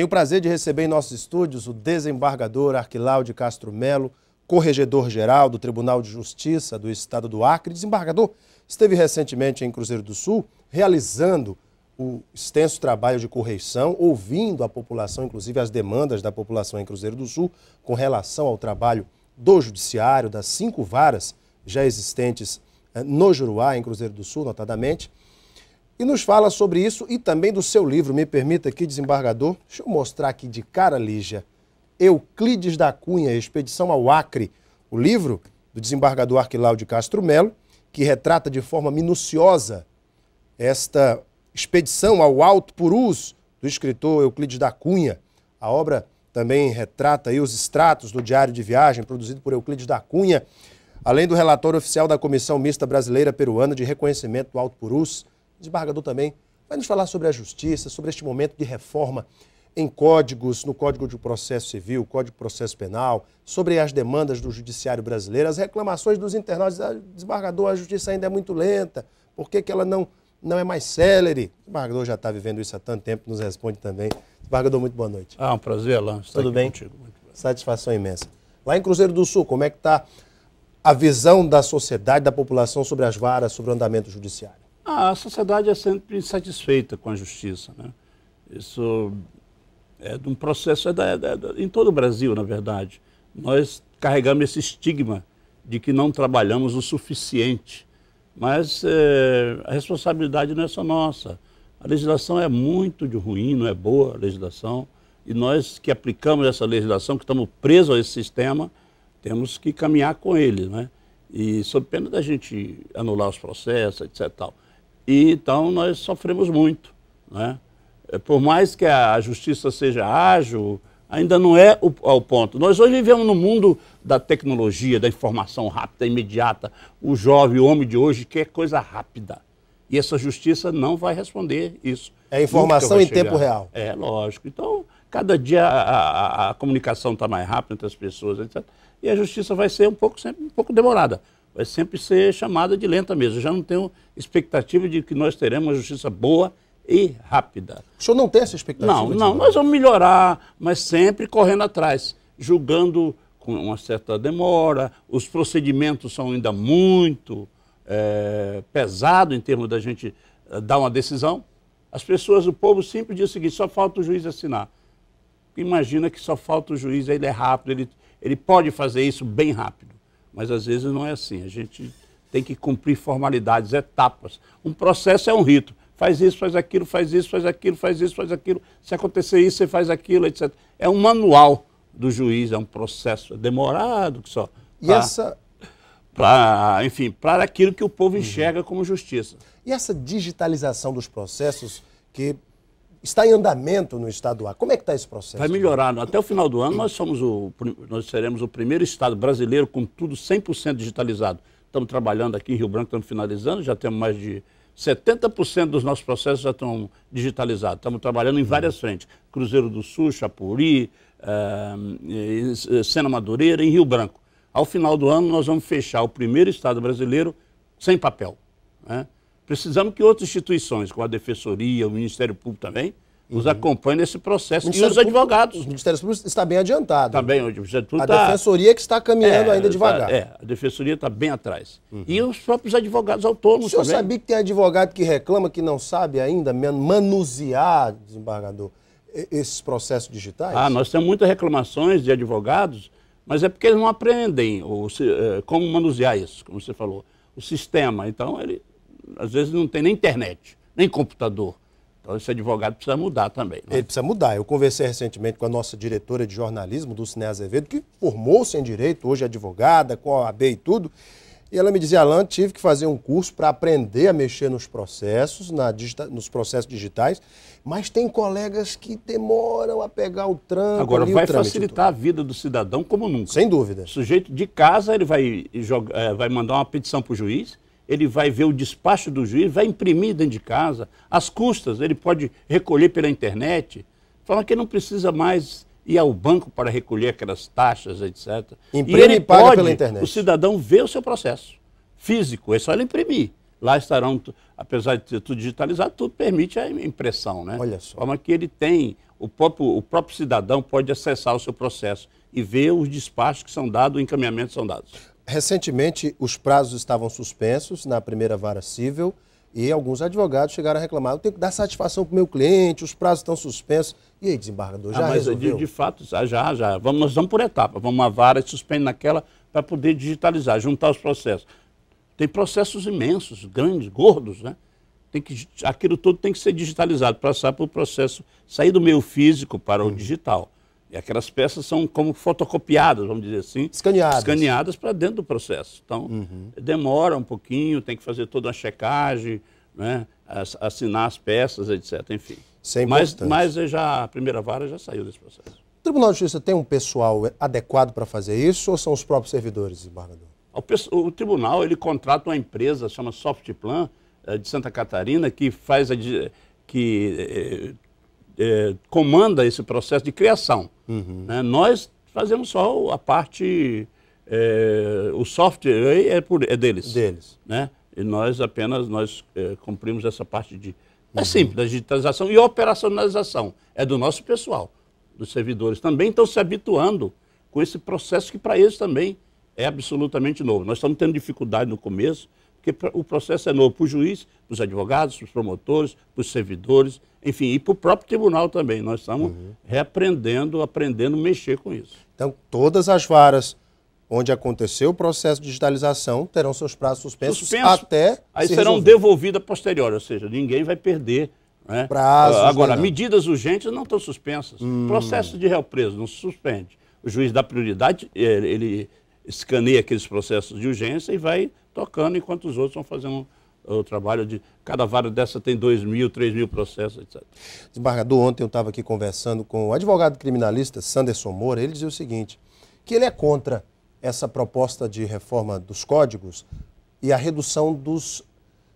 Tenho o prazer de receber em nossos estúdios o desembargador Arquilau de Castro Melo, corregedor-geral do Tribunal de Justiça do Estado do Acre. Desembargador, esteve recentemente em Cruzeiro do Sul, realizando o extenso trabalho de correição, ouvindo a população, inclusive as demandas da população em Cruzeiro do Sul, com relação ao trabalho do Judiciário, das 5 varas já existentes no Juruá, em Cruzeiro do Sul, notadamente. E nos fala sobre isso e também do seu livro. Me permita aqui, desembargador, deixa eu mostrar aqui de cara, Lígia, Euclides da Cunha, Expedição ao Acre, o livro do desembargador Arquilau de Castro Melo, que retrata de forma minuciosa esta expedição ao Alto Purus do escritor Euclides da Cunha. A obra também retrata aí os extratos do diário de viagem produzido por Euclides da Cunha, além do relatório oficial da Comissão Mista Brasileira Peruana de Reconhecimento do Alto Purus. O desembargador também vai nos falar sobre a justiça, sobre este momento de reforma em códigos, no Código de Processo Civil, Código de Processo Penal, sobre as demandas do judiciário brasileiro, as reclamações dos internautas. Desembargador, a justiça ainda é muito lenta, por que ela não é mais célere? O desembargador já está vivendo isso há tanto tempo, nos responde também. Desembargador, muito boa noite. Um prazer, Alain. Tudo bem? Contigo. Satisfação imensa. Lá em Cruzeiro do Sul, como é que está a visão da sociedade, da população sobre as varas, sobre o andamento judiciário? A sociedade é sempre insatisfeita com a justiça, né? Isso é de um processo, em todo o Brasil, na verdade. Nós carregamos esse estigma de que não trabalhamos o suficiente, mas a responsabilidade não é só nossa. A legislação é muito ruim, não é boa a legislação, e nós que aplicamos essa legislação, que estamos presos a esse sistema, temos que caminhar com ele, né? E sob pena da gente anular os processos, etc. Tal. E então nós sofremos muito, né? Por mais que a justiça seja ágil, ainda não é ao ponto. Nós hoje vivemos no mundo da tecnologia, da informação rápida, imediata. O jovem, o homem de hoje quer coisa rápida. E essa justiça não vai responder isso. É informação em tempo real. É, lógico. Então, cada dia a comunicação está mais rápida entre as pessoas, etc. E a justiça vai ser sempre um pouco demorada. Vai sempre ser chamada de lenta mesmo. Eu já não tenho expectativa de que nós teremos uma justiça boa e rápida. O senhor não tem essa expectativa? Não, nós vamos melhorar, mas sempre correndo atrás, julgando com uma certa demora. Os procedimentos são ainda muito pesados em termos da gente dar uma decisão. As pessoas, o povo sempre diz o seguinte: só falta o juiz assinar. Imagina que só falta o juiz, ele é rápido, ele pode fazer isso bem rápido. Mas às vezes não é assim, a gente tem que cumprir formalidades, etapas. Um processo é um rito, faz isso, faz aquilo, faz isso, faz aquilo, faz isso, faz aquilo. Se acontecer isso, você faz aquilo, etc. É um manual do juiz, é um processo demorado que só. E essa... Enfim, para aquilo que o povo enxerga como justiça. E essa digitalização dos processos que está em andamento no estado do Acre, como é que está esse processo? Vai melhorar. Até o final do ano nós seremos o primeiro estado brasileiro com tudo 100% digitalizado. Estamos trabalhando aqui em Rio Branco, estamos finalizando, já temos mais de 70% dos nossos processos já estão digitalizados. Estamos trabalhando em várias frentes. Cruzeiro do Sul, Chapuri, Sena Madureira e Rio Branco. Ao final do ano nós vamos fechar o primeiro estado brasileiro sem papel, né? Precisamos que outras instituições, como a Defensoria, o Ministério Público também, nos acompanhem nesse processo. E os advogados. O Ministério Público está bem adiantado. Também, o Ministério Público a Defensoria que está caminhando ainda devagar. A Defensoria está bem atrás. E os próprios advogados autônomos também. O senhor sabia que tem advogado que reclama que não sabe ainda manusear, desembargador, esses processos digitais? Nós temos muitas reclamações de advogados, mas é porque eles não aprendem como manusear isso, como você falou. O sistema, então, ele às vezes não tem nem internet, nem computador. Então esse advogado precisa mudar também, né? Ele precisa mudar. Eu conversei recentemente com a nossa diretora de jornalismo, Dulcinea Azevedo, que formou-se em Direito, hoje é advogada, com a OAB e tudo. E ela me dizia: Alain, tive que fazer um curso para aprender a mexer nos processos, nos processos digitais, mas tem colegas que demoram a pegar o tranco. Agora, vai facilitar a vida do cidadão como nunca. Sem dúvida. O sujeito de casa, ele vai mandar uma petição para o juiz, ele vai ver o despacho do juiz, vai imprimir dentro de casa. As custas, ele pode recolher pela internet. Falando que ele não precisa mais ir ao banco para recolher aquelas taxas, etc. Imprime e paga pela internet. O cidadão vê o seu processo físico, é só ele imprimir. lá estarão, apesar de ter tudo digitalizado, tudo permite a impressão, né? Olha só. De forma que ele tem, o próprio cidadão pode acessar o seu processo e ver os despachos que são dados, os encaminhamentos que são dados. Recentemente, os prazos estavam suspensos na primeira vara civil e alguns advogados chegaram a reclamar: eu tenho que dar satisfação para o meu cliente, os prazos estão suspensos. E aí, desembargador, já resolveu? De fato, já. Nós vamos por etapa. Vamos uma vara e suspende naquela para poder digitalizar, juntar os processos. Tem processos imensos, grandes, gordos, né? Aquilo tudo tem que ser digitalizado, passar para o processo, sair do meio físico para o digital. E aquelas peças são como fotocopiadas, vamos dizer assim. Escaneadas para dentro do processo. Então, demora um pouquinho, tem que fazer toda uma checagem, né? Assinar as peças, etc. Enfim. Isso é importante. Mas a primeira vara já saiu desse processo. O Tribunal de Justiça tem um pessoal adequado para fazer isso ou são os próprios servidores, desembargador? O tribunal, ele contrata uma empresa, chama Softplan, de Santa Catarina, que comanda esse processo de criação. Né? Nós fazemos só a parte, o software é deles. Né? E nós apenas cumprimos essa parte de... É simples, da digitalização e operacionalização. É do nosso pessoal, dos servidores. Também estão se habituando com esse processo que para eles também é absolutamente novo. Nós estamos tendo dificuldade no começo, porque o processo é novo para o juiz, para os advogados, para os promotores, para os servidores, enfim, e para o próprio tribunal também. Nós estamos aprendendo a mexer com isso. Então, todas as varas onde aconteceu o processo de digitalização terão seus prazos suspensos até aí se serão resolver. devolvidas posterior, ou seja, ninguém vai perder, né? Prazos. Agora, medidas urgentes não estão suspensas. Processo de réu preso não se suspende. O juiz dá prioridade, ele escaneia aqueles processos de urgência e vai tocando enquanto os outros vão fazendo o trabalho de... Cada vara dessa tem 2.000, 3.000 processos, etc. Desembargador, ontem eu estava aqui conversando com o advogado criminalista Sanderson Moura. Ele dizia o seguinte, que ele é contra essa proposta de reforma dos códigos e a redução dos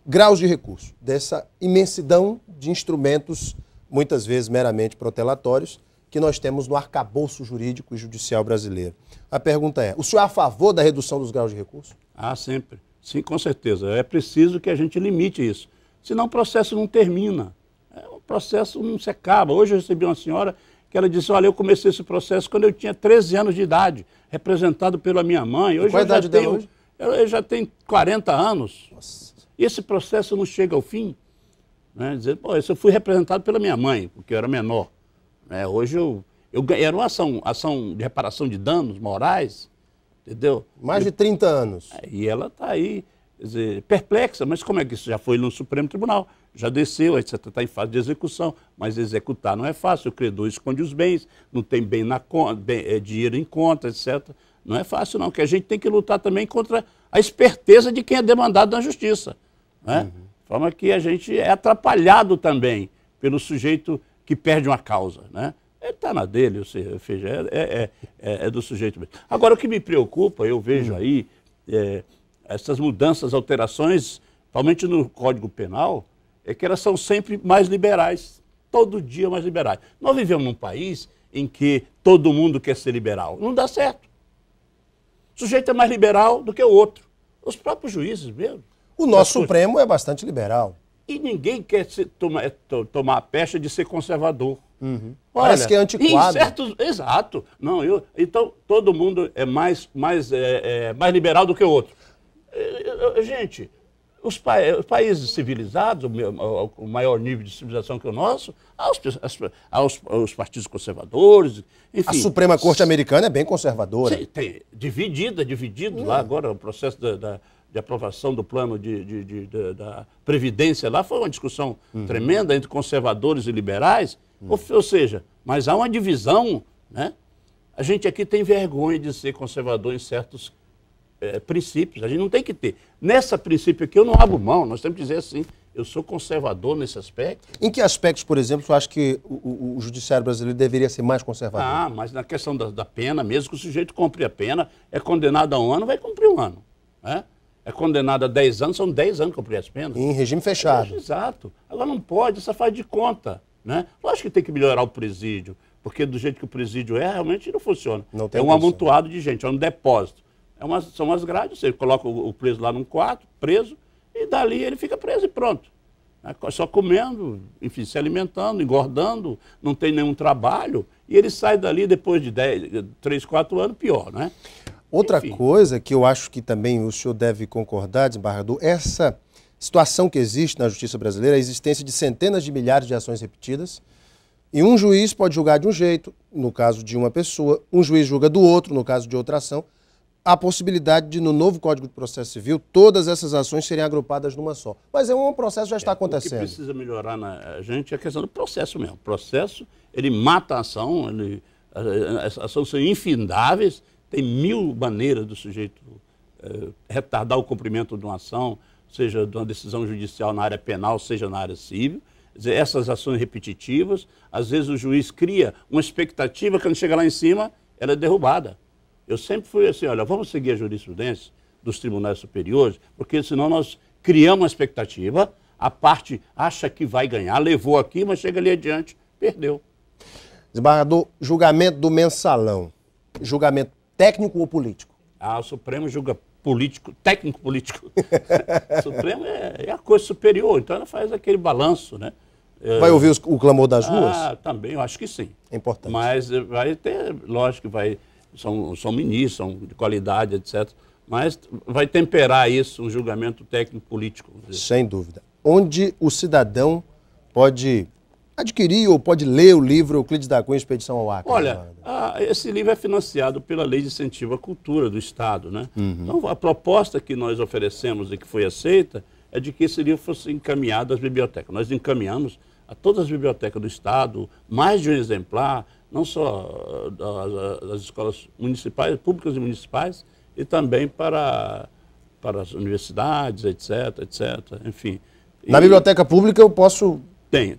graus de recurso, dessa imensidão de instrumentos, muitas vezes meramente protelatórios, que nós temos no arcabouço jurídico e judicial brasileiro. A pergunta é, o senhor é a favor da redução dos graus de recurso? Ah, sempre. Sim, com certeza. É preciso que a gente limite isso. Senão o processo não termina. O processo não se acaba. Hoje eu recebi uma senhora que ela disse, olha, eu comecei esse processo quando eu tinha 13 anos de idade, representado pela minha mãe. Hoje qual a idade dela hoje? Eu já tenho 40 anos. Nossa. E esse processo não chega ao fim. Né? Dizer, pô, eu fui representado pela minha mãe, porque eu era menor. Hoje eu ganhei uma ação de reparação de danos morais, entendeu? Mais de 30 anos. E ela está aí, quer dizer, perplexa, mas como é que isso já foi no Supremo Tribunal? Já desceu, aí você está em fase de execução, mas executar não é fácil, o credor esconde os bens, não tem bem na conta, dinheiro em conta, etc. Não é fácil não, que a gente tem que lutar também contra a esperteza de quem é demandado na justiça. Né? De forma que a gente é atrapalhado também pelo sujeito que perde uma causa, né? Ele está na dele, ou seja, é do sujeito mesmo. Agora, o que me preocupa, eu vejo aí, essas mudanças, alterações, principalmente no Código Penal, é que elas são sempre mais liberais, todo dia mais liberais. Nós vivemos num país em que todo mundo quer ser liberal. Não dá certo. O sujeito é mais liberal do que o outro. Os próprios juízes mesmo. O nosso Supremo é bastante liberal. E ninguém quer tomar a pecha de ser conservador. Olha, parece que é antiquado. Exato. Não, então, todo mundo é mais liberal do que o outro. Gente, os países civilizados, o maior nível de civilização que o nosso, aos partidos conservadores, enfim. A Suprema Corte Americana é bem conservadora. Sim, tem dividido lá agora o processo de aprovação do plano da Previdência lá, foi uma discussão tremenda entre conservadores e liberais, ou seja, mas há uma divisão, né? A gente aqui tem vergonha de ser conservador em certos princípios, a gente não tem que ter. Nesse princípio aqui eu não abro mão, nós temos que dizer assim, eu sou conservador nesse aspecto. Em que aspectos, por exemplo, você acha que o judiciário brasileiro deveria ser mais conservador? Ah, mas na questão da pena, mesmo que o sujeito cumpra a pena, é condenado a 1 ano, vai cumprir 1 ano, né? É condenado a 10 anos, são 10 anos que cumprir as penas. Em regime fechado. Exato. Agora não pode, essa faz de conta, né? Lógico que tem que melhorar o presídio, porque do jeito que o presídio realmente não funciona. Não tem um condição. amontoado de gente, é um depósito. São umas grades, você coloca o preso lá num quarto, preso, e dali ele fica preso e pronto. Só comendo, enfim, se alimentando, engordando, não tem nenhum trabalho, e ele sai dali depois de 3, 4 anos, pior, né? Outra coisa que eu acho que também o senhor deve concordar, desembargador, essa situação que existe na justiça brasileira, a existência de centenas de milhares de ações repetidas, e um juiz pode julgar de um jeito, no caso de uma pessoa, um juiz julga do outro, no caso de outra ação, a possibilidade de, no novo Código de Processo Civil, todas essas ações serem agrupadas numa só. Mas um processo já está acontecendo. O que precisa melhorar na gente é a questão do processo mesmo. O processo, ele mata a ação, as ações são infindáveis, tem 1000 maneiras do sujeito retardar o cumprimento de uma ação, seja de uma decisão judicial na área penal, seja na área civil. Quer dizer, essas ações repetitivas, às vezes o juiz cria uma expectativa, quando chega lá em cima, ela é derrubada. Eu sempre fui assim, olha, vamos seguir a jurisprudência dos tribunais superiores, porque senão nós criamos uma expectativa, a parte acha que vai ganhar, levou aqui, mas chega ali adiante, perdeu. Desembargador, julgamento do mensalão, julgamento técnico ou político? O Supremo julga político, técnico político. O Supremo é a coisa superior, então ela faz aquele balanço, né? Vai ouvir o clamor das ruas? Também, eu acho que sim. É importante. Mas vai ter, lógico que vai... São ministros, são de qualidade, etc. Mas vai temperar isso, um julgamento técnico-político. Sem dúvida. Onde o cidadão pode adquirir ou pode ler o livro Euclides da Cunha, Expedição ao Acre? Olha, esse livro é financiado pela Lei de Incentivo à Cultura do Estado, né? Então, a proposta que nós oferecemos e que foi aceita é de que esse livro fosse encaminhado às bibliotecas. Nós encaminhamos a todas as bibliotecas do Estado, mais de um exemplar, não só das escolas municipais, públicas e municipais, e também para as universidades, etc, enfim. Na biblioteca pública eu posso... Tem,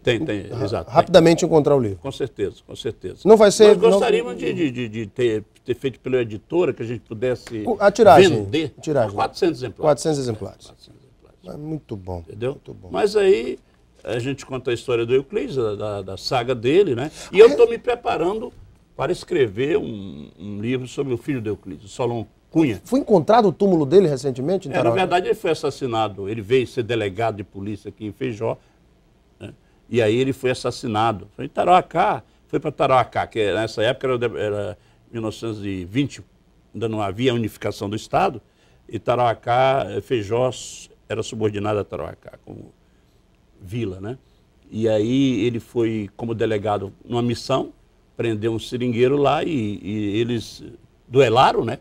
exato. Rapidamente encontrar o livro. Com certeza, com certeza. Não vai ser... Nós gostaríamos de ter feito pela editora, que a gente pudesse a tiragem, vender. Tiragem. 400 exemplares. 400 exemplares. 400 exemplares. É muito bom. Entendeu? Muito bom. Mas aí a gente conta a história do Euclides, da saga dele, né? E eu estou me preparando para escrever um livro sobre o filho do Euclides, Solon Cunha. Foi encontrado o túmulo dele recentemente? Na verdade, ele foi assassinado. Ele veio ser delegado de polícia aqui em Feijó, né? E aí ele foi assassinado. Foi em Tarauacá, foi para Tarauacá, que nessa época era 1920, ainda não havia unificação do Estado, e Tarauacá, Feijó era subordinado a Tarauacá, como vila, né? E aí ele foi como delegado numa missão, prendeu um seringueiro lá e eles duelaram, né?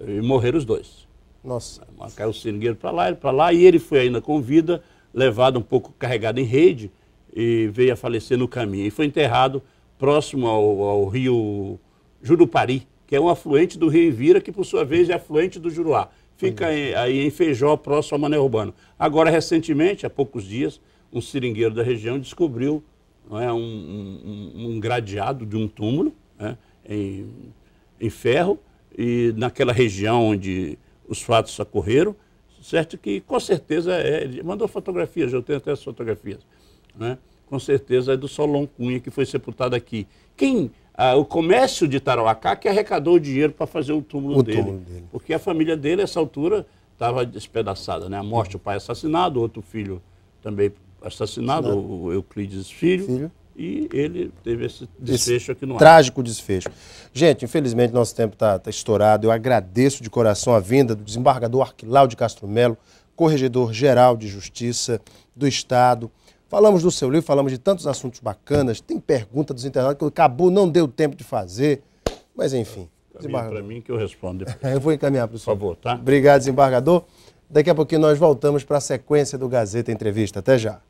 E morreram os dois. Nossa. Caiu o seringueiro para lá, ele para lá, e ele foi ainda com vida, levado um pouco carregado em rede, e veio a falecer no caminho. E foi enterrado próximo ao rio Jurupari, que é um afluente do rio Envira, que por sua vez é afluente do Juruá. Fica aí em Feijó, próximo ao Mané Urbano. Agora, recentemente, há poucos dias, um seringueiro da região descobriu, não é, um gradeado de um túmulo, né, em ferro, e naquela região onde os fatos ocorreram, certo que com certeza ele mandou fotografias, eu tenho até as fotografias, né, com certeza é do Solon Cunha, que foi sepultado aqui. O comércio de Tarauacá que arrecadou o dinheiro para fazer o túmulo dele, porque a família dele, nessa altura, estava despedaçada, né? A morte, o pai assassinado, outro filho também assassinado, o Euclides filho, e ele teve esse desfecho aqui no ar. Trágico desfecho. Gente, infelizmente nosso tempo está estourado. Eu agradeço de coração a vinda do desembargador Arquilau de Castro Melo, corregedor-geral de Justiça do Estado. Falamos do seu livro, falamos de tantos assuntos bacanas, tem pergunta dos internautas que acabou, não deu tempo de fazer, mas enfim. Para mim que eu respondo depois. Eu vou encaminhar para o senhor. Por favor, tá? Obrigado, desembargador. Daqui a pouquinho nós voltamos para a sequência do Gazeta Entrevista. Até já.